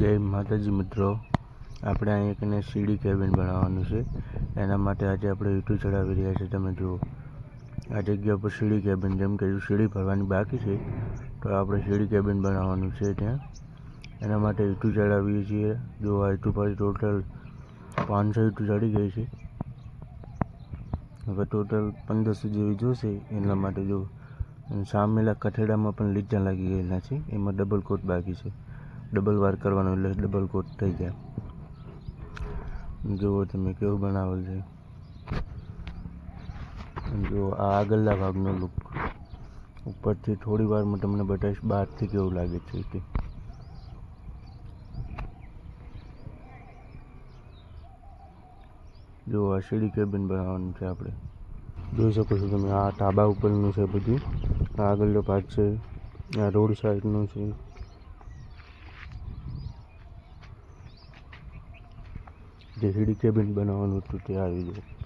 જય માતાજી મિત્રો, આપણે અહીં એકને સીડી કેબિન બનાવવાનું છે. એના માટે આજે આપણે ઈંટું ચડાવી રહ્યા છીએ. તમે જુઓ, આ જગ્યા પર સીડી કેબિન, જેમ કે સીડી ભરવાની બાકી છે તો આપણે સીડી કેબિન બનાવવાનું છે. ત્યાં એના માટે ઈંટું ચડાવીએ છીએ. જો આ ઈંટું પર ટોટલ 500 ઈંટું ચડી ગઈ છે. હવે ટોટલ 1500 જેવી જોશે. એના માટે જો સામેલા કઠેડામાં પણ લીજા લાગી ગયેલા છે. એમાં ડબલ કોટ બાકી છે. ડબલ વાર કરવાનો એટલે ડબલ કોટ થઈ જાય. જુઓ તમે કેવું બનાવેલ છે. જો આ આગળના ભાગનો લુક, ઉપરથી થોડી વારમાં તમને બતાવીશ બહારથી કેવું લાગે છે તે. જો આ સીડી કેબિન બનાવવાનું છે. આપણે જોઈ શકો છો તમે, આ ધાબા ઉપરનું છે બધું. આ આગળનો ભાગ છે, આ રોડ સાઈડનું છે. જે સીડી કેબિન બનાવવાનું હતું તે આવી ગયું.